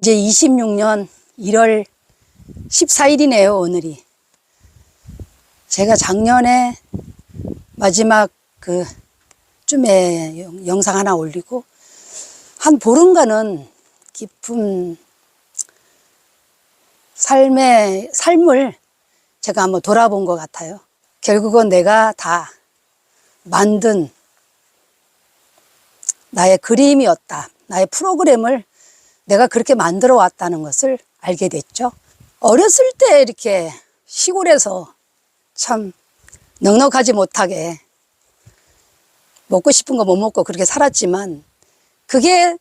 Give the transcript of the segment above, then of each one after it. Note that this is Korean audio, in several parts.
이제 26년 1월 14일이네요, 오늘이. 제가 작년에 마지막 쯤에 영상 하나 올리고 한 보름간은 깊은 삶을 제가 한번 돌아본 것 같아요. 결국은 내가 다 만든 나의 그림이었다. 나의 프로그램을 내가 그렇게 만들어 왔다는 것을 알게 됐죠. 어렸을 때 이렇게 시골에서 참 넉넉하지 못하게 먹고 싶은 거 못 먹고 그렇게 살았지만 그게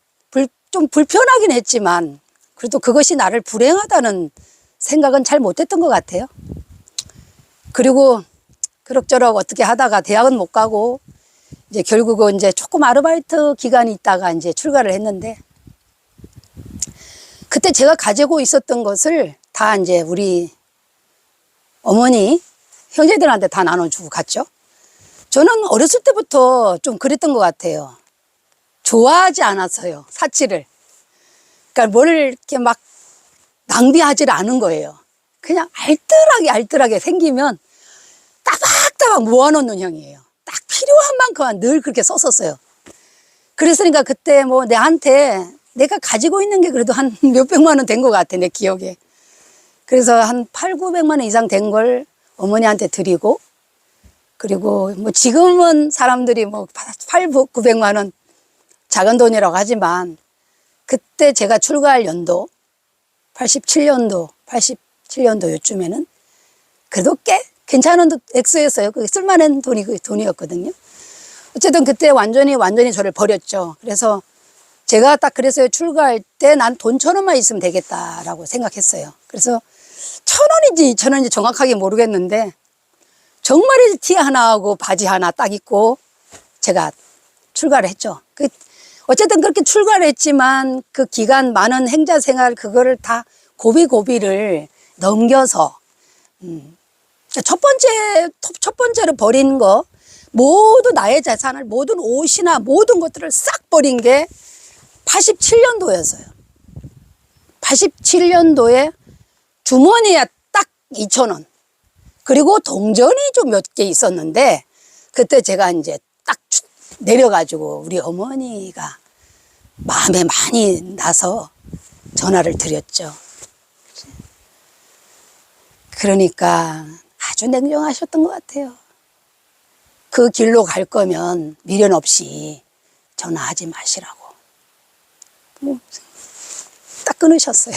좀 불편하긴 했지만 그래도 그것이 나를 불행하다는 생각은 잘 못했던 것 같아요. 그리고 그럭저럭 어떻게 하다가 대학은 못 가고 이제 결국은 이제 조금 아르바이트 기간이 있다가 이제 출가를 했는데 그때 제가 가지고 있었던 것을 다 이제 우리 어머니 형제들한테 다 나눠주고 갔죠. 저는 어렸을 때부터 좀 그랬던 것 같아요. 좋아하지 않았어요, 사치를. 그러니까 뭘 이렇게 막 낭비하지를 않은 거예요. 그냥 알뜰하게 생기면 따박따박 모아놓는 형이에요. 딱 필요한 만큼만 늘 그렇게 썼었어요. 그랬으니까 그때 뭐 내한테 내가 가지고 있는 게 그래도 한 몇백만 원 된 것 같아, 내 기억에. 그래서 한 800~900만 원 이상 된 걸 어머니한테 드리고, 그리고 뭐 지금은 사람들이 뭐 800~900만 원 작은 돈이라고 하지만 그때 제가 출가할 연도 87년도 요쯤에는 그래도 꽤 괜찮은 액수였어요. 그게 쓸만한 돈이었거든요. 어쨌든 그때 완전히 저를 버렸죠. 그래서 제가 딱 그래서 출가할 때 난 돈 1,000원만 있으면 되겠다라고 생각했어요. 그래서 1,000원인지 2,000원인지 정확하게 모르겠는데 정말이지 티 하나 하고 바지 하나 딱 입고 제가 출가를 했죠. 어쨌든 그렇게 출가를 했지만 그 기간 많은 행자 생활 그거를 다 고비를 넘겨서 첫 번째로 버린 거 모두 나의 재산을 모든 옷이나 모든 것들을 싹 버린 게 87년도였어요. 87년도에 주머니에 딱 2,000원. 그리고 동전이 좀 몇 개 있었는데 그때 제가 이제 딱 내려가지고 우리 어머니가 마음에 많이 나서 전화를 드렸죠. 그러니까 아주 냉정하셨던 것 같아요. 그 길로 갈 거면 미련 없이 전화하지 마시라고. 딱 끊으셨어요.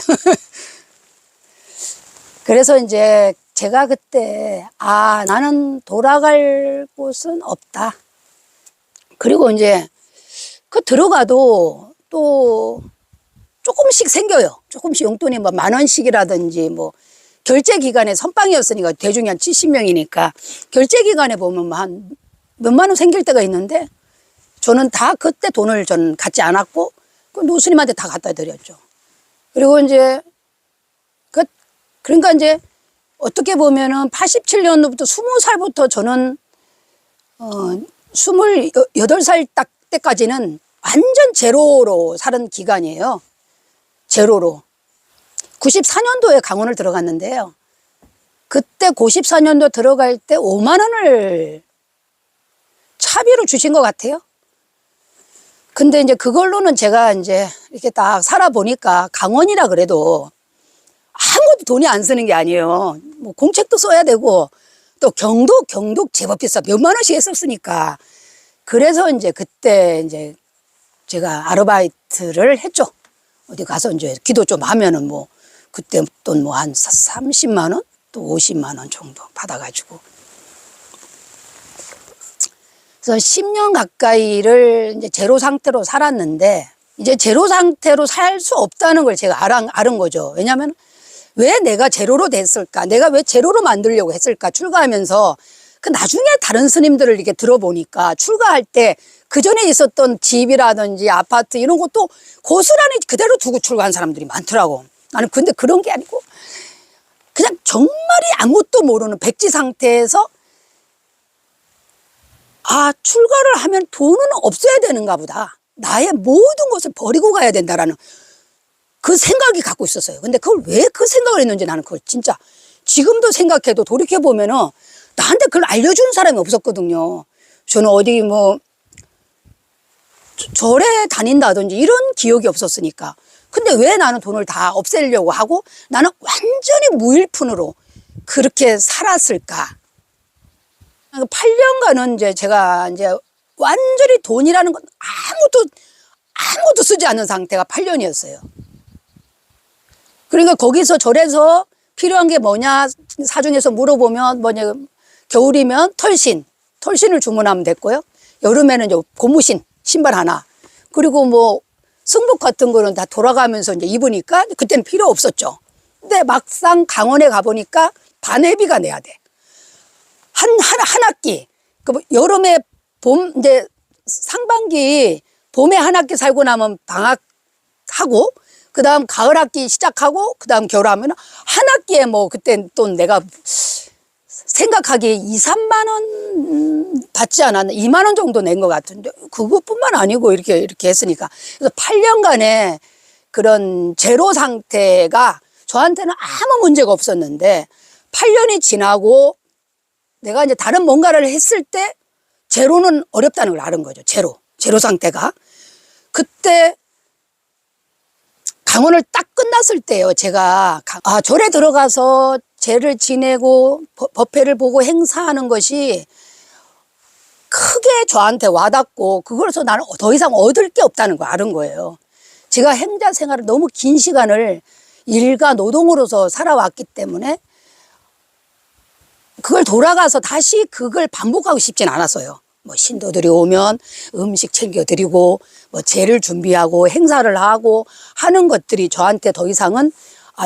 그래서 이제 제가 그때 나는 돌아갈 곳은 없다. 그리고 이제 들어가도 또 조금씩 생겨요. 조금씩 용돈이 뭐 10,000원씩이라든지 뭐 결제 기간에 선빵이었으니까 대중이 한 70명이니까 결제 기간에 보면 뭐 한 몇만 원 생길 때가 있는데 저는 다 그때 돈을 전 갖지 않았고 그 노스님한테 다 갖다 드렸죠. 그리고 이제 그러니까 이제 어떻게 보면은 87년도부터 20살부터 저는 28살 딱 때까지는 완전 제로로 살은 기간이에요. 제로로. 94년도에 강원을 들어갔는데요. 그때 94년도 들어갈 때 5만 원을 차비로 주신 것 같아요. 근데 이제 그걸로는 제가 이제 이렇게 딱 살아보니까 강원이라 그래도 아무것도 돈이 안 쓰는 게 아니에요. 뭐 공책도 써야 되고 또 경독 제법 비싸 몇만 원씩 했었으니까. 그래서 이제 그때 이제 제가 아르바이트를 했죠. 어디 가서 이제 기도 좀 하면은 뭐 그때 돈 뭐 한 30만 원 또 50만 원 정도 받아가지고. 그래서 10년 가까이를 이제 제로 상태로 살았는데 이제 제로 상태로 살 수 없다는 걸 제가 알은 거죠. 왜냐하면 왜 내가 제로로 됐을까? 내가 왜 제로로 만들려고 했을까? 출가하면서 나중에 다른 스님들을 이렇게 들어보니까 출가할 때 그 전에 있었던 집이라든지 아파트 이런 것도 고스란히 그대로 두고 출가한 사람들이 많더라고. 나는 근데 그런 게 아니고 그냥 정말이 아무것도 모르는 백지 상태에서 출가를 하면 돈은 없어야 되는가 보다. 나의 모든 것을 버리고 가야 된다라는 그 생각이 갖고 있었어요. 근데 그걸 왜 그 생각을 했는지 나는 그걸 진짜 지금도 생각해도 돌이켜보면은 나한테 그걸 알려주는 사람이 없었거든요. 저는 어디 뭐 절에 다닌다든지 이런 기억이 없었으니까. 근데 왜 나는 돈을 다 없애려고 하고 나는 완전히 무일푼으로 그렇게 살았을까? 8년간은 이제 제가 이제 완전히 돈이라는 건 아무것도 쓰지 않는 상태가 8년이었어요. 그러니까 거기서 절에서 필요한 게 뭐냐 사중에서 물어보면 뭐냐 겨울이면 털신을 주문하면 됐고요. 여름에는 이제 고무신 신발 하나 그리고 뭐 승복 같은 거는 다 돌아가면서 이제 입으니까 그때는 필요 없었죠. 근데 막상 강원에 가보니까 반회비가 내야 돼. 한 학기. 그 여름에 봄, 이제 상반기 봄에 한 학기 살고 나면 방학하고, 그 다음 가을 학기 시작하고, 그 다음 겨울 하면 한 학기에 뭐 그때 또 내가 생각하기에 2, 3만 원 받지 않았나? 2만 원 정도 낸 것 같은데, 그것뿐만 아니고 이렇게 했으니까. 그래서 8년간의 그런 제로 상태가 저한테는 아무 문제가 없었는데, 8년이 지나고 내가 이제 다른 뭔가를 했을 때 제로는 어렵다는 걸 아는 거죠. 제로 상태가. 그때 강원을 딱 끝났을 때요. 제가 절에 들어가서 제를 지내고 법회를 보고 행사하는 것이 크게 저한테 와닿고 그걸서 나는 더 이상 얻을 게 없다는 걸 아는 거예요. 제가 행자 생활을 너무 긴 시간을 일과 노동으로서 살아왔기 때문에 그걸 돌아가서 다시 그걸 반복하고 싶진 않았어요. 뭐 신도들이 오면 음식 챙겨드리고 뭐 제를 준비하고 행사를 하고 하는 것들이 저한테 더 이상은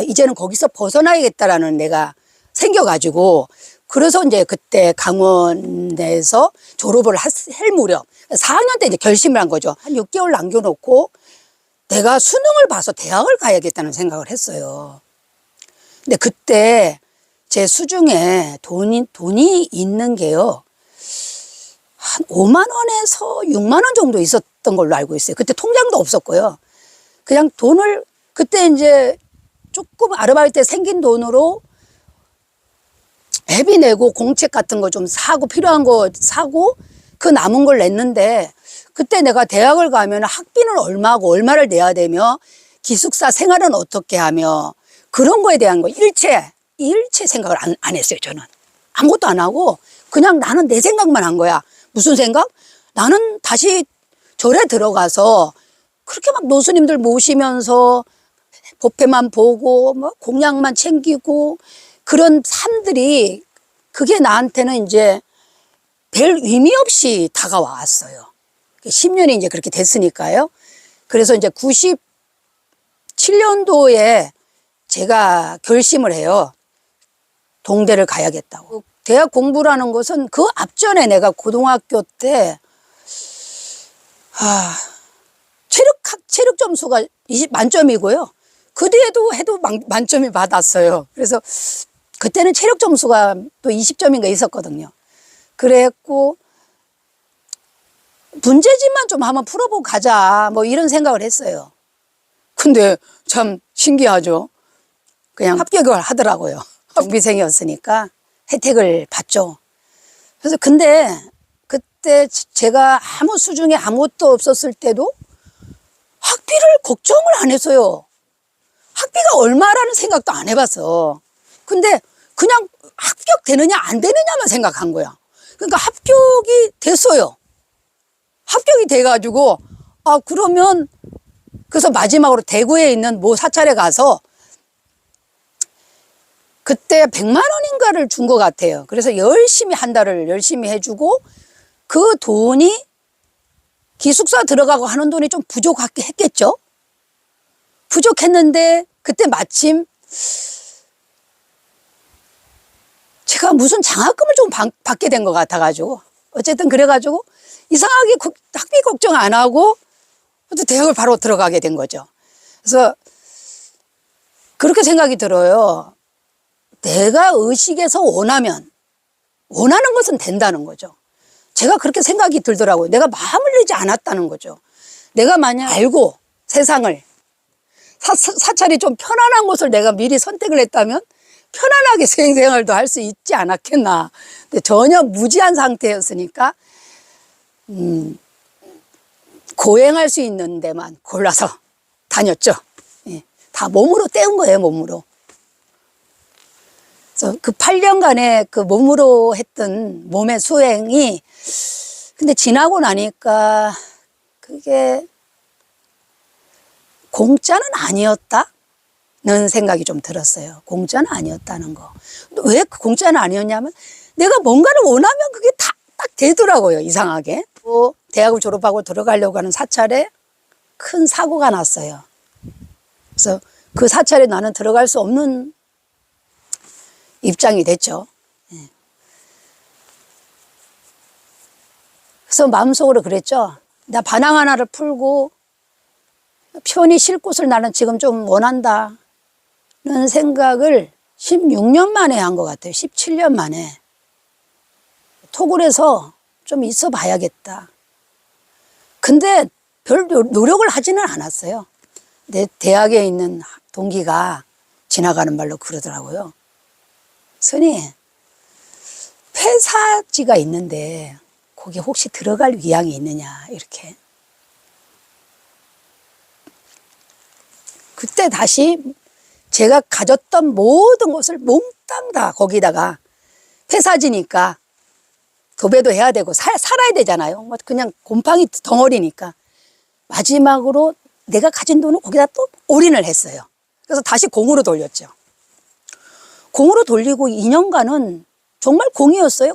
이제는 거기서 벗어나야겠다라는 내가 생겨가지고 그래서 이제 그때 강원에서 졸업을 할 무렵 4학년 때 이제 결심을 한 거죠. 한 6개월 남겨놓고 내가 수능을 봐서 대학을 가야겠다는 생각을 했어요. 근데 그때 제 수중에 돈이 있는 게요. 한 5만 원에서 6만 원 정도 있었던 걸로 알고 있어요. 그때 통장도 없었고요. 그냥 돈을 그때 이제 조금 아르바이트 때 생긴 돈으로 애비 내고 공책 같은 거 좀 사고 필요한 거 사고 그 남은 걸 냈는데 그때 내가 대학을 가면 학비는 얼마고 얼마를 내야 되며 기숙사 생활은 어떻게 하며 그런 거에 대한 거 일체 생각을 안 했어요. 저는 아무것도 안 하고 그냥 나는 내 생각만 한 거야. 무슨 생각? 나는 다시 절에 들어가서 그렇게 막 노스님들 모시면서 법회만 보고 뭐 공양만 챙기고 그런 삶들이 그게 나한테는 이제 별 의미 없이 다가왔어요. 10년이 이제 그렇게 됐으니까요. 그래서 이제 97년도에 제가 결심을 해요. 동대를 가야겠다고. 대학 공부라는 것은 그 앞전에 내가 고등학교 때 체력 점수가 20 만점이고요. 그 뒤에도 해도 만점이 받았어요. 그래서 그때는 체력 점수가 또 20점인가 있었거든요. 그랬고 문제집만 좀 한번 풀어보고 가자 뭐 이런 생각을 했어요. 근데 참 신기하죠. 그냥 합격을 하더라고요. 정비생이었으니까 혜택을 받죠. 그래서 근데 그때 제가 아무 수중에 아무것도 없었을 때도 학비를 걱정을 안 했어요. 학비가 얼마라는 생각도 안 해봤어. 근데 그냥 합격되느냐 안 되느냐만 생각한 거야. 그러니까 합격이 됐어요. 합격이 돼가지고 그러면 그래서 마지막으로 대구에 있는 모 사찰에 가서 그때 100만 원인가를 준 것 같아요. 그래서 열심히 한 달을 열심히 해주고 그 돈이 기숙사 들어가고 하는 돈이 좀 부족했겠죠. 부족했는데 그때 마침 제가 무슨 장학금을 좀 받게 된 것 같아가지고 어쨌든 그래가지고 이상하게 학비 걱정 안 하고 대학을 바로 들어가게 된 거죠. 그래서 그렇게 생각이 들어요. 내가 의식에서 원하는 것은 된다는 거죠. 제가 그렇게 생각이 들더라고요. 내가 마음을 내지 않았다는 거죠. 내가 만약 알고 세상을 사찰이 좀 편안한 곳을 내가 미리 선택을 했다면 편안하게 수행생활도 할 수 있지 않았겠나. 근데 전혀 무지한 상태였으니까 고행할 수 있는 데만 골라서 다녔죠. 예, 다 몸으로 때운 거예요, 몸으로. 그래서 그 8년간의 그 몸으로 했던 몸의 수행이 근데 지나고 나니까 그게 공짜는 아니었다는 생각이 좀 들었어요. 공짜는 아니었다는 거. 왜 공짜는 아니었냐면 내가 뭔가를 원하면 그게 다 딱 되더라고요. 이상하게. 또 대학을 졸업하고 들어가려고 하는 사찰에 큰 사고가 났어요. 그래서 그 사찰에 나는 들어갈 수 없는 입장이 됐죠. 그래서 마음속으로 그랬죠. 나 반항 하나를 풀고 편히 쉴 곳을 나는 지금 좀 원한다는 생각을 16년 만에 한 것 같아요. 17년 만에. 토굴에서 좀 있어 봐야겠다. 근데 별 노력을 하지는 않았어요. 내 대학에 있는 동기가 지나가는 말로 그러더라고요. 스님, 폐사지가 있는데 거기 혹시 들어갈 의향이 있느냐 이렇게. 그때 다시 제가 가졌던 모든 것을 몽땅 다 거기다가 폐사지니까 도배도 해야 되고 살아야 되잖아요. 그냥 곰팡이 덩어리니까 마지막으로 내가 가진 돈을 거기다 또 올인을 했어요. 그래서 다시 공으로 돌렸죠. 공으로 돌리고 2년간은 정말 공이었어요.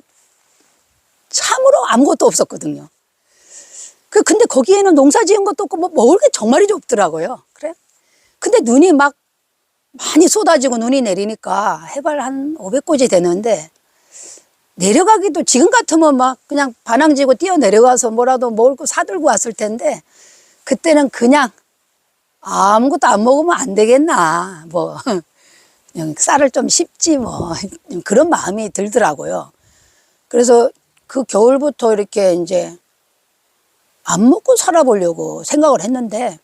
참으로 아무것도 없었거든요. 근데 거기에는 농사 지은 것도 없고 뭐 먹을 게 정말이지 없더라고요. 그래? 근데 눈이 막 많이 쏟아지고 눈이 내리니까 해발 한 500고지 되는데 내려가기도 지금 같으면 막 그냥 반항지고 뛰어 내려가서 뭐라도 먹을 거 사들고 왔을 텐데 그때는 그냥 아무것도 안 먹으면 안 되겠나. 뭐 그냥 쌀을 좀 씹지 뭐 그런 마음이 들더라고요. 그래서 그 겨울부터 이렇게 이제 안 먹고 살아보려고 생각을 했는데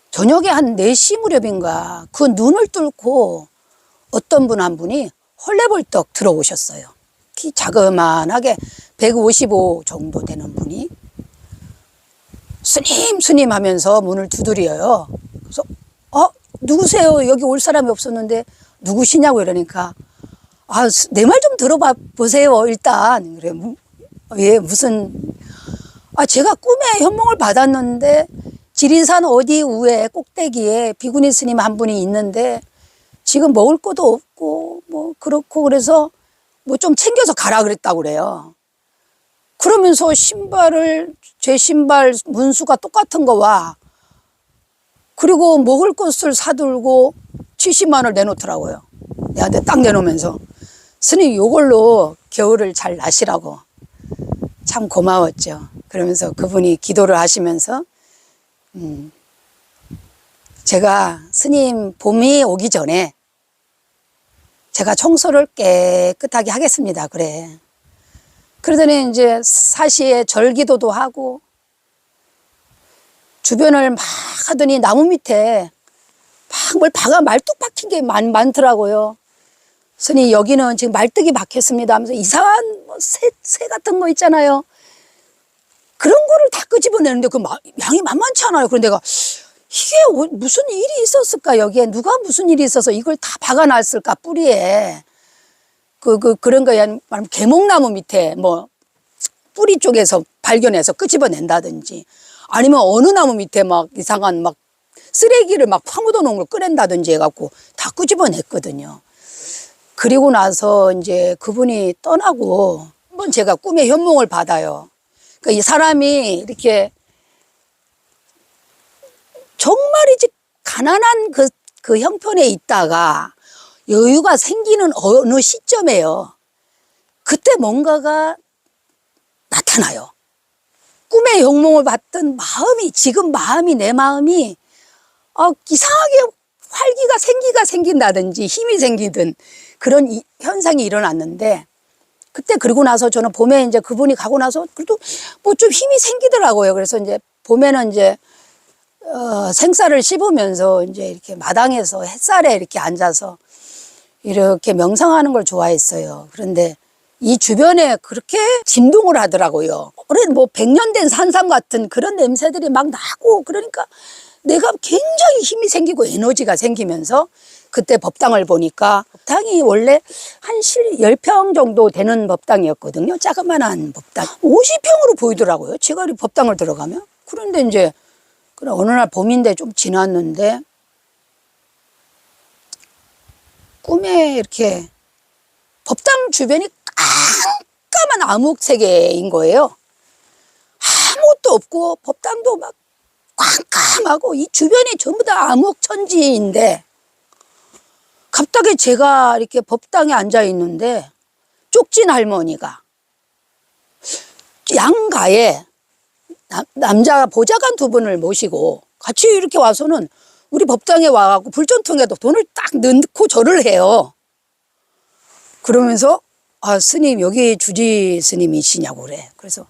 저녁에 한 4시 무렵인가 그 눈을 뚫고 어떤 분 한 분이 헐레벌떡 들어오셨어요. 키 자그만하게 155 정도 되는 분이 스님 하면서 문을 두드려요. 그래서 누구세요? 여기 올 사람이 없었는데 누구시냐고 이러니까 내 말 좀 들어봐 보세요 일단. 그래. 예, 무슨 제가 꿈에 현몽을 받았는데 지리산 어디 위에 꼭대기에 비구니 스님 한 분이 있는데 지금 먹을 것도 없고 뭐 그렇고 그래서 뭐 좀 챙겨서 가라 그랬다고 그래요. 그러면서 제 신발 문수가 똑같은 거와 그리고 먹을 것을 사들고 70만 원을 내놓더라고요. 내한테 딱 내놓으면서 스님 이걸로 겨울을 잘 나시라고. 참 고마웠죠. 그러면서 그분이 기도를 하시면서 제가 스님 봄이 오기 전에 제가 청소를 깨끗하게 하겠습니다. 그래. 그러더니 이제 사시에 절기도도 하고 주변을 막 하더니 나무 밑에 막 뭘 말뚝 박힌 게 많더라고요. 스님 여기는 지금 말뚝이 박혔습니다 하면서 이상한 뭐 새 같은 거 있잖아요. 그런 거를 다 끄집어내는데 그 양이 만만치 않아요. 그런데 내가 이게 무슨 일이 있었을까? 여기에 누가 무슨 일이 있어서 이걸 다 박아놨을까? 뿌리에. 그런 거야. 말하면 계목나무 밑에 뭐 뿌리 쪽에서 발견해서 끄집어낸다든지 아니면 어느 나무 밑에 막 이상한 막 쓰레기를 막 파묻어 놓은 걸 꺼낸다든지 해갖고 다 끄집어냈거든요. 그리고 나서 이제 그분이 떠나고 한번 제가 꿈에 현몽을 받아요. 그러니까 이 사람이 이렇게 정말이지 가난한 그 형편에 있다가 여유가 생기는 어느 시점에요. 그때 뭔가가 나타나요. 꿈에 영몽을 봤던 마음이 지금 내 마음이 이상하게 활기가 생긴다든지 힘이 생기든 그런 현상이 일어났는데 그때 그러고 나서 저는 봄에 이제 그분이 가고 나서 그래도 뭐 좀 힘이 생기더라고요. 그래서 이제 봄에는 이제 생쌀을 씹으면서 이제 이렇게 마당에서 햇살에 이렇게 앉아서 이렇게 명상하는 걸 좋아했어요. 그런데 이 주변에 그렇게 진동을 하더라고요. 오랜 뭐 100년 된 산삼 같은 그런 냄새들이 막 나고, 그러니까 내가 굉장히 힘이 생기고 에너지가 생기면서 그때 법당을 보니까, 법당이 원래 한 10평 정도 되는 법당이었거든요. 자그만한 법당. 50평으로 보이더라고요. 제가 이 법당을 들어가면. 그런데 이제 어느 날 봄인데 좀 지났는데 꿈에 이렇게 법당 주변이 깜깜한 암흑 세계인 거예요. 아무것도 없고 법당도 막 깜깜하고 이 주변이 전부 다 암흑 천지인데, 갑자기 제가 이렇게 법당에 앉아 있는데 쪽진 할머니가 양가에 남자 보좌관 두 분을 모시고 같이 이렇게 와서는 우리 법당에 와갖고 불전통에도 돈을 딱 넣고 절을 해요. 그러면서 아, 스님 여기 주지 스님이시냐고 그래. 그래서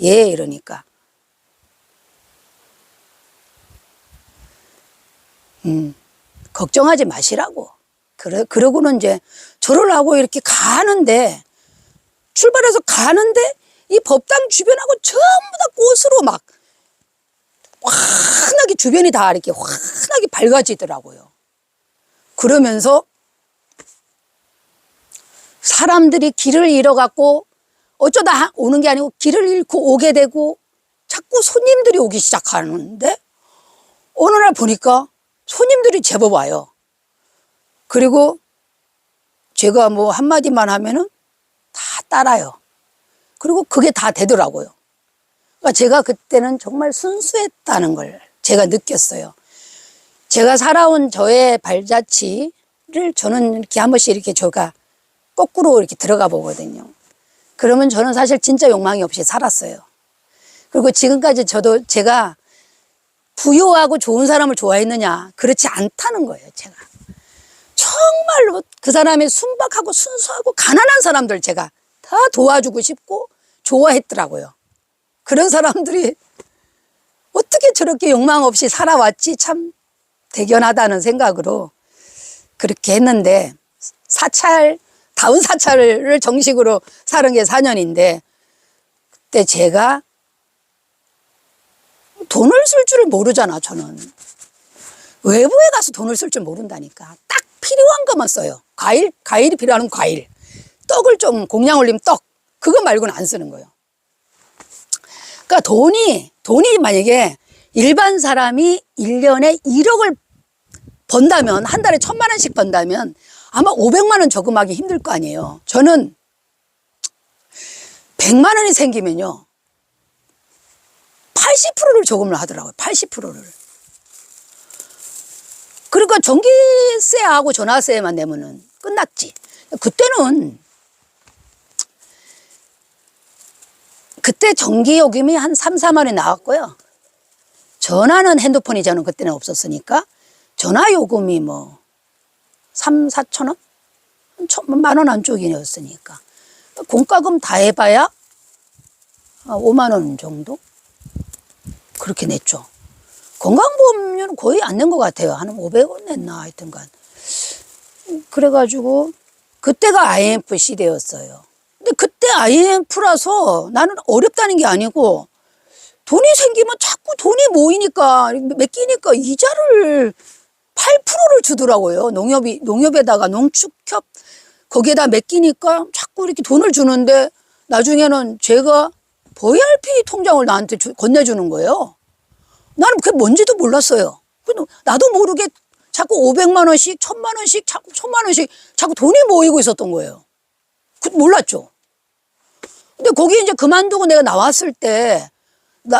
예 이러니까 걱정하지 마시라고. 그러고는 이제 절을 하고 이렇게 가는데, 출발해서 가는데 이 법당 주변하고 전부 다 꽃으로 막 환하게 주변이 다 이렇게 환하게 밝아지더라고요. 그러면서 사람들이 길을 잃어갖고 어쩌다 오는 게 아니고 길을 잃고 오게 되고 자꾸 손님들이 오기 시작하는데, 어느 날 보니까 손님들이 제법 와요. 그리고 제가 뭐 한마디만 하면은 다 따라요. 그리고 그게 다 되더라고요. 그러니까 제가 그때는 정말 순수했다는 걸 제가 느꼈어요. 제가 살아온 저의 발자취를 저는 이렇게 한 번씩 이렇게 제가 거꾸로 이렇게 들어가 보거든요. 그러면 저는 사실 진짜 욕망이 없이 살았어요. 그리고 지금까지 저도 제가 부유하고 좋은 사람을 좋아했느냐? 그렇지 않다는 거예요, 제가. 정말로 그 사람의 순박하고 순수하고 가난한 사람들 제가 다 도와주고 싶고 좋아했더라고요. 그런 사람들이 어떻게 저렇게 욕망 없이 살아왔지 참 대견하다는 생각으로 그렇게 했는데, 다운 사찰을 정식으로 살은 게 4년인데 그때 제가 돈을 쓸 줄을 모르잖아. 저는 외부에 가서 돈을 쓸 줄 모른다니까. 딱 필요한 것만 써요. 과일이 필요한 과일, 떡을 좀 공양 올리면 떡, 그거 말고는 안 쓰는 거예요. 그러니까 돈이 만약에 일반 사람이 1년에 1억을 번다면, 한 달에 1,000만 원씩 번다면 아마 500만 원 저금하기 힘들 거 아니에요. 저는 100만 원이 생기면요 80%를 저금을 하더라고요. 80%를. 그러니까 전기세하고 전화세만 내면은 끝났지. 그때 전기요금이 한 3, 4만 원이 나왔고요. 전화는 핸드폰이 저는 그때는 없었으니까 전화요금이 뭐 3, 4천 원? 10,000원 안쪽이었으니까. 공과금 다 해봐야 5만 원 정도? 그렇게 냈죠. 건강보험료는 거의 안 낸 것 같아요. 한 500원 냈나 하여튼간. 그래가지고 그때가 IMF 시대였어요. 근데 그때 IMF라서 나는 어렵다는 게 아니고, 돈이 생기면 자꾸 돈이 모이니까 맡기니까 이자를 8%를 주더라고요. 농협에다가 농축협 거기에다 맡기니까 자꾸 이렇게 돈을 주는데, 나중에는 제가 VRP 통장을 나한테 건네주는 거예요. 나는 그게 뭔지도 몰랐어요. 나도 모르게 자꾸 500만 원씩, 1,000만 원씩, 자꾸 1,000만 원씩 자꾸 돈이 모이고 있었던 거예요. 몰랐죠. 근데 거기 이제 그만두고 내가 나왔을 때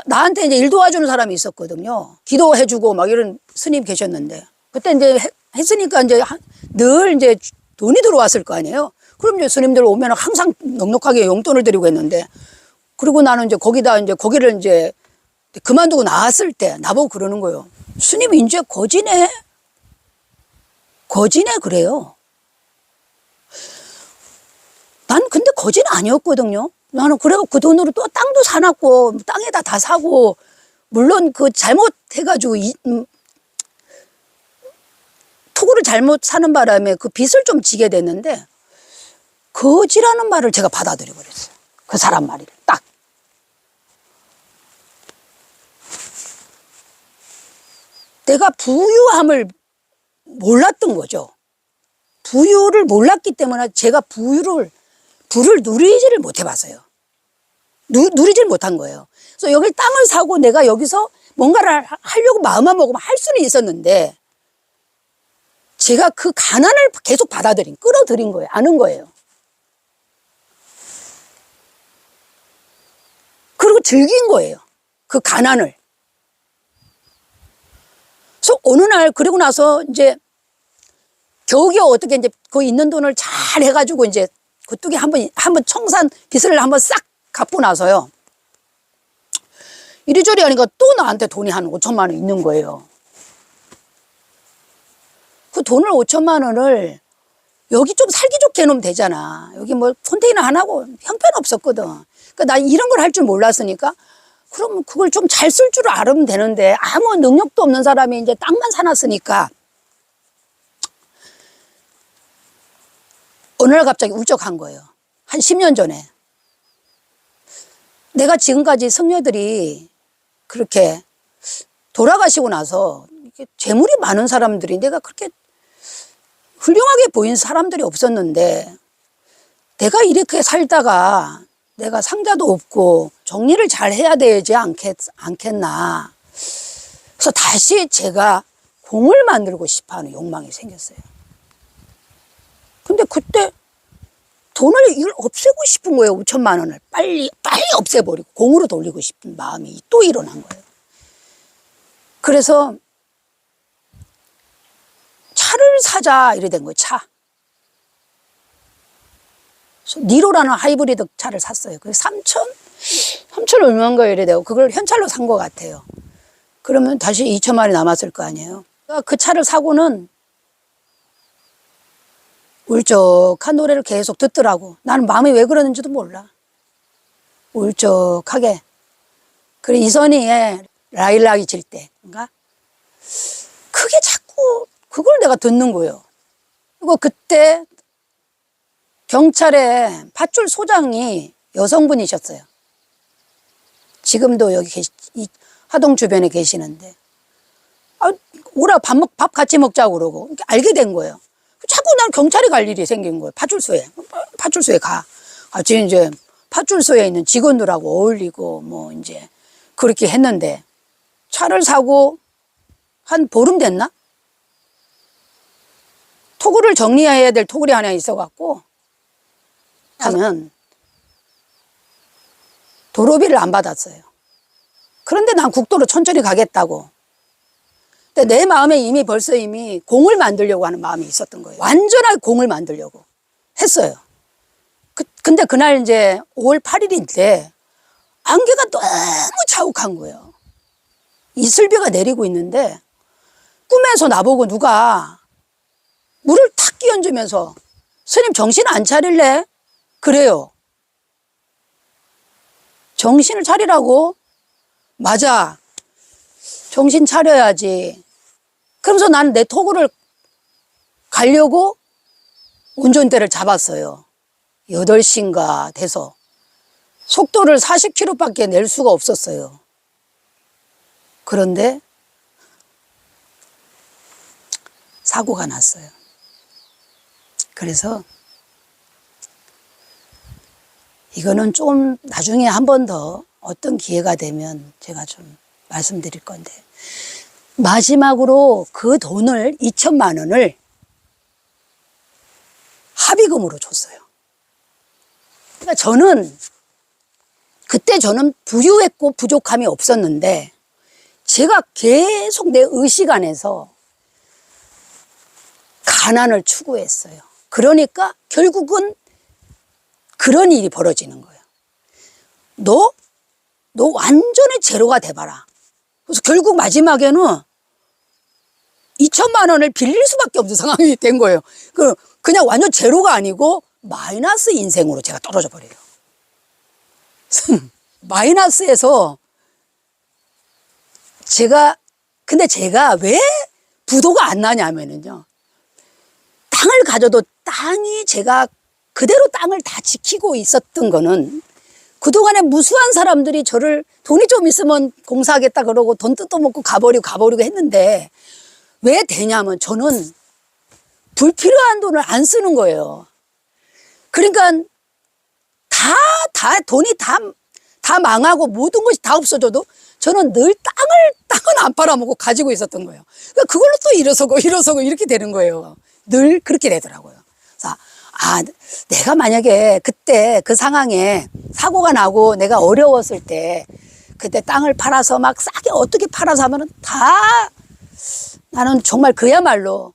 나한테 이제 일 도와주는 사람이 있었거든요. 기도해주고 막 이런 스님 계셨는데, 그때 이제 했으니까 이제 늘 이제 돈이 들어왔을 거 아니에요. 그럼 이제 스님들 오면 항상 넉넉하게 용돈을 드리고 했는데, 그리고 나는 이제 거기를 이제 그만두고 나왔을 때 나보고 그러는 거예요. 스님 이제 거지네 그래요. 난 근데 거지는 아니었거든요. 나는 그래서 그 돈으로 또 땅도 사놨고 땅에다 다 사고 물론 그 잘못해가지고 토구를 잘못 사는 바람에 그 빚을 좀 지게 됐는데 거지라는 말을 제가 받아들여 버렸어요. 그 사람 말을 딱. 내가 부유함을 몰랐던 거죠. 부유를 몰랐기 때문에 제가 부를 누리지를 못해봤어요. 누리지를 못한 거예요. 그래서 여기 땅을 사고 내가 여기서 뭔가를 하려고 마음만 먹으면 할 수는 있었는데 제가 그 가난을 계속 끌어들인 거예요. 아는 거예요. 그리고 즐긴 거예요. 그 가난을. 그래서 어느 날 그리고 나서 이제 겨우겨우 어떻게 이제 그 있는 돈을 잘 해가지고 이제 그쪽에 한번 청산 빚을 한번 싹 갚고 나서요. 이리저리 하니까 또 나한테 돈이 한 5천만 원 있는 거예요. 그 돈을 5천만 원을 여기 좀 살기 좋게 해놓으면 되잖아. 여기 뭐 컨테이너 하나고 형편없었거든. 그러니까 나 이런 걸 할 줄 몰랐으니까 그럼 그걸 좀 잘 쓸 줄 알으면 되는데 아무 능력도 없는 사람이 이제 땅만 사놨으니까 어느 날 갑자기 울적한 거예요. 한 10년 전에. 내가 지금까지 성녀들이 그렇게 돌아가시고 나서 이렇게 재물이 많은 사람들이 내가 그렇게 훌륭하게 보인 사람들이 없었는데 내가 이렇게 살다가 내가 상자도 없고 정리를 잘 해야 되지 않겠나. 그래서 다시 제가 공을 만들고 싶어 하는 욕망이 생겼어요. 근데 그때 돈을 이걸 없애고 싶은 거예요. 5천만 원을 빨리 없애버리고 공으로 돌리고 싶은 마음이 또 일어난 거예요. 그래서 차를 사자 이래 된 거예요. 차. 니로라는 하이브리드 차를 샀어요. 그게 3천 얼마인가 이래 되고 그걸 현찰로 산 것 같아요. 그러면 다시 2천만 원이 남았을 거 아니에요. 그 차를 사고는 울적한 노래를 계속 듣더라고. 나는 마음이 왜 그러는지도 몰라. 울적하게. 그래 이선희의 라일락이 질 때인가? 그게 자꾸 그걸 내가 듣는 거예요. 그리고 그때 경찰의 밧줄소장이 여성분이셨어요. 지금도 여기 하동 주변에 계시는데 오라 밥 같이 먹자고 그러고 알게 된 거예요. 자꾸 난 경찰에 갈 일이 생긴 거예요. 파출소에 가. 지금 이제 파출소에 있는 직원들하고 어울리고 뭐 이제 그렇게 했는데 차를 사고 한 보름 됐나? 토구를 정리해야 될 토굴이 하나 있어갖고 하면 도로비를 안 받았어요. 그런데 난 국도로 천천히 가겠다고. 근데 내 마음에 벌써 공을 만들려고 하는 마음이 있었던 거예요. 완전하게 공을 만들려고 했어요. 근데 그날 이제 5월 8일인데 안개가 너무 자욱한 거예요. 이슬비가 내리고 있는데 꿈에서 나보고 누가 물을 탁 끼얹으면서 스님 정신 안 차릴래? 그래요. 정신을 차리라고? 맞아. 정신 차려야지. 그러면서 나는 내 토구를 가려고 운전대를 잡았어요. 8시인가 돼서. 속도를 40km밖에 낼 수가 없었어요. 그런데 사고가 났어요. 그래서 이거는 좀 나중에 한 번 더 어떤 기회가 되면 제가 좀 말씀드릴 건데 마지막으로 그 돈을 2천만 원을 합의금으로 줬어요. 그러니까 그때 저는 부유했고 부족함이 없었는데 제가 계속 내 의식 안에서 가난을 추구했어요. 그러니까 결국은 그런 일이 벌어지는 거예요. 너 완전히 제로가 돼봐라. 그래서 결국 마지막에는 2천만 원을 빌릴 수밖에 없는 상황이 된 거예요. 그냥 완전 제로가 아니고 마이너스 인생으로 제가 떨어져 버려요. 마이너스에서 근데 제가 왜 부도가 안 나냐면은요. 땅을 가져도 제가 그대로 땅을 다 지키고 있었던 거는 그동안에 무수한 사람들이 저를 돈이 좀 있으면 공사하겠다 그러고 돈 뜯어먹고 가버리고 했는데 왜 되냐면 저는 불필요한 돈을 안 쓰는 거예요. 그러니까 돈이 다 망하고 모든 것이 다 없어져도 저는 늘 땅은 안 팔아먹고 가지고 있었던 거예요. 그러니까 그걸로 또 일어서고 이렇게 되는 거예요. 늘 그렇게 되더라고요. 그래서 내가 만약에 그때 그 상황에 사고가 나고 내가 어려웠을 때 그때 땅을 팔아서 막 싸게 어떻게 팔아서 하면은 나는 정말 그야말로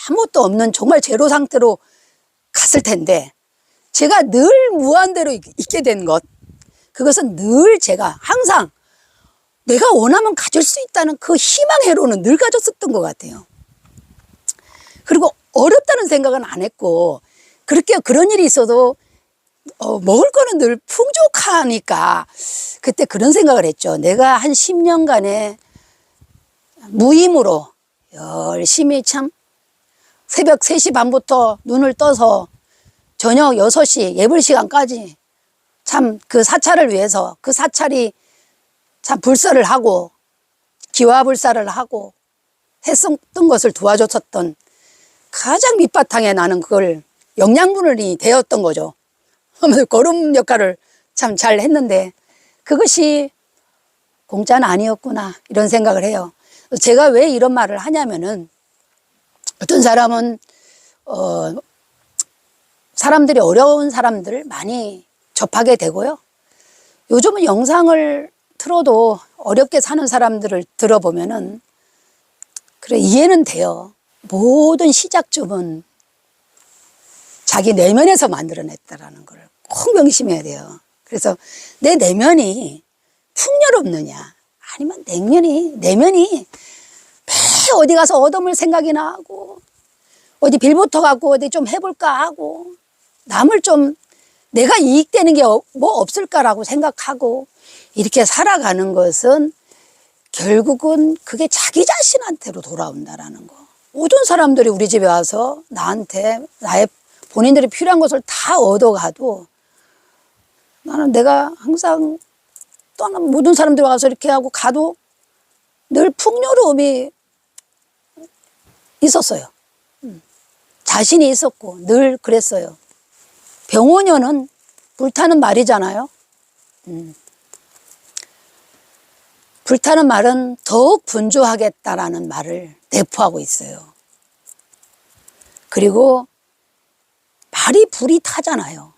아무것도 없는 정말 제로 상태로 갔을 텐데 제가 늘 무한대로 있게 된 것, 그것은 늘 제가 항상 내가 원하면 가질 수 있다는 그 희망회로는 늘 가졌었던 것 같아요. 그리고 어렵다는 생각은 안 했고 그런 일이 있어도 먹을 거는 늘 풍족하니까 그때 그런 생각을 했죠. 내가 한 10년간에 무힘으로 열심히 참 새벽 3시 반부터 눈을 떠서 저녁 6시 예불 시간까지 참 그 사찰을 위해서 그 사찰이 참 불사를 하고 기와불사를 하고 했었던 것을 도와줬었던 가장 밑바탕에 나는 그걸 영양분이 되었던 거죠. 거름 역할을 참 잘 했는데 그것이 공짜는 아니었구나 이런 생각을 해요. 제가 왜 이런 말을 하냐면은 어떤 사람은 사람들이 어려운 사람들 많이 접하게 되고요. 요즘은 영상을 틀어도 어렵게 사는 사람들을 들어보면은 그래 이해는 돼요. 모든 시작점은 자기 내면에서 만들어냈다라는 걸 꼭 명심해야 돼요. 그래서 내 내면이 풍요롭느냐 아니면 내면이 매 어디 가서 얻어물 생각이나 하고 어디 빌부터 갖고 어디 좀 해볼까 하고 남을 좀 내가 이익되는 게 뭐 없을까라고 생각하고 이렇게 살아가는 것은 결국은 그게 자기 자신한테로 돌아온다라는 거. 모든 사람들이 우리 집에 와서 나한테 본인들이 필요한 것을 다 얻어가도 나는 내가 항상 또는 모든 사람들이 와서 이렇게 하고 가도 늘 풍요로움이 있었어요. 자신이 있었고 늘 그랬어요. 병원연은 불타는 말이잖아요. 불타는 말은 더욱 분주하겠다라는 말을 내포하고 있어요. 그리고 말이 불이 타잖아요.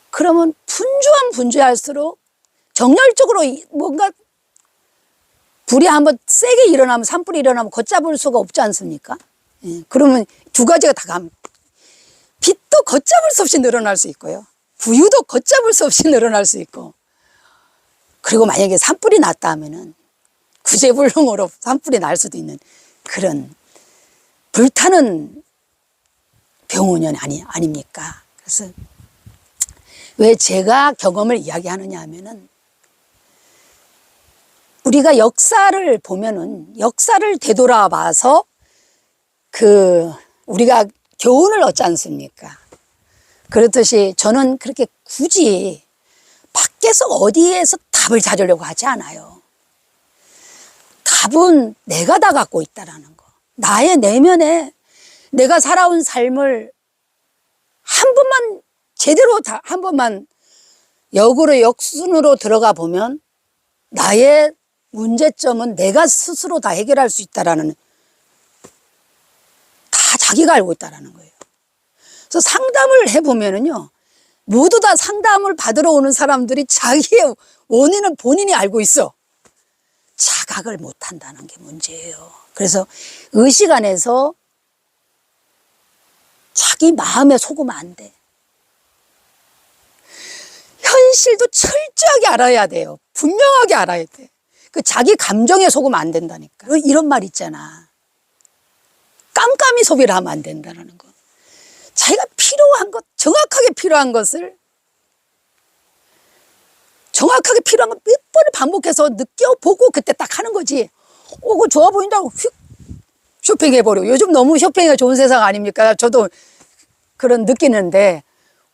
그러면 분주할수록 정열적으로 뭔가 불이 한번 세게 일어나면 산불이 일어나면 걷잡을 수가 없지 않습니까? 예, 그러면 두 가지가 다 가면 빛도 걷잡을 수 없이 늘어날 수 있고요. 부유도 걷잡을 수 없이 늘어날 수 있고 그리고 만약에 산불이 났다 하면은 구제불능으로 산불이 날 수도 있는 그런 불타는 병원연 아닙니까? 그래서 왜 제가 경험을 이야기하느냐 하면은 우리가 역사를 보면은 역사를 되돌아봐서 우리가 교훈을 얻지 않습니까? 그렇듯이 저는 그렇게 굳이 밖에서 어디에서 답을 찾으려고 하지 않아요. 답은 내가 다 갖고 있다라는 거. 나의 내면에 내가 살아온 삶을 한 번만 제대로 한 번만 역순으로 들어가 보면 나의 문제점은 내가 스스로 다 해결할 수 있다라는 다 자기가 알고 있다라는 거예요. 그래서 상담을 해보면은요, 모두 다 상담을 받으러 오는 사람들이 자기의 원인은 본인이 알고 있어. 자각을 못 한다는 게 문제예요. 그래서 의식 안에서 자기 마음에 속으면 안 돼. 현실도 철저하게 알아야 돼요. 분명하게 알아야 돼. 그 자기 감정에 속으면 안 된다니까. 이런 말 있잖아. 깜깜이 소비를 하면 안 된다는 거. 자기가 필요한 것, 정확하게 필요한 것을 정확하게 필요한 거 몇 번을 반복해서 느껴보고 그때 딱 하는 거지. 그거 좋아 보인다고 휙 쇼핑해버려. 요즘 너무 쇼핑이 좋은 세상 아닙니까? 저도 그런 느끼는데,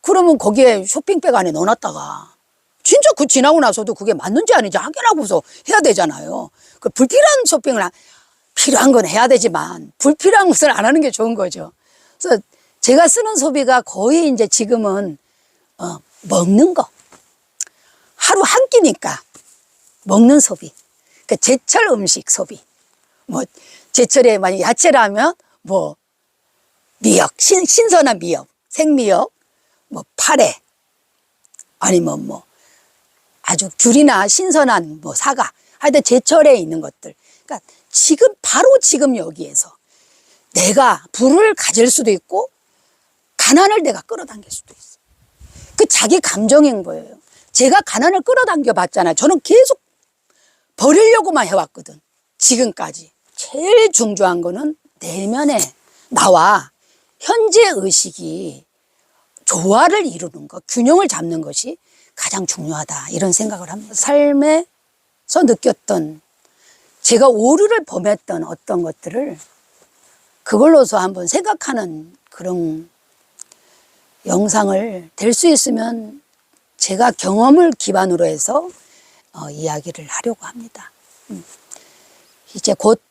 그러면 거기에 쇼핑백 안에 넣어놨다가 진짜 그 지나고 나서도 그게 맞는지 아닌지 확인하고서 해야 되잖아요. 그 불필요한 쇼핑을 필요한 건 해야 되지만 불필요한 것을 안 하는 게 좋은 거죠. 그래서 제가 쓰는 소비가 거의 이제 지금은 먹는 거. 하루 한 끼니까 먹는 소비. 그 제철 음식 소비. 뭐 제철에 만약 야채라면 뭐 미역, 신선한 미역, 생미역, 뭐 파래, 아니면 뭐 아주 귤이나 신선한 뭐 사과. 하여튼 제철에 있는 것들. 그러니까 지금 바로 지금 여기에서 내가 부를 가질 수도 있고 가난을 내가 끌어당길 수도 있어. 그 자기 감정인 거예요. 제가 가난을 끌어당겨 봤잖아요. 저는 계속 버리려고만 해왔거든. 지금까지. 제일 중요한 거는 내면에 나와 현재 의식이 조화를 이루는 것, 균형을 잡는 것이 가장 중요하다. 이런 생각을 합니다. 삶에서 느꼈던, 제가 오류를 범했던 어떤 것들을 그걸로서 한번 생각하는 그런 영상을 될 수 있으면 제가 경험을 기반으로 해서 이야기를 하려고 합니다. 이제 곧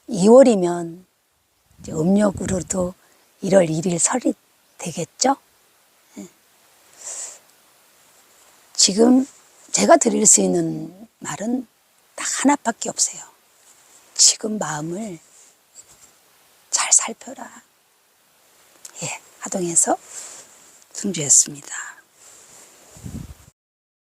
2월이면 이제 음력으로도 1월 1일 설이 되겠죠? 지금 제가 드릴 수 있는 말은 딱 하나밖에 없어요. 지금 마음을 잘 살펴라. 예, 하동에서 승주였습니다.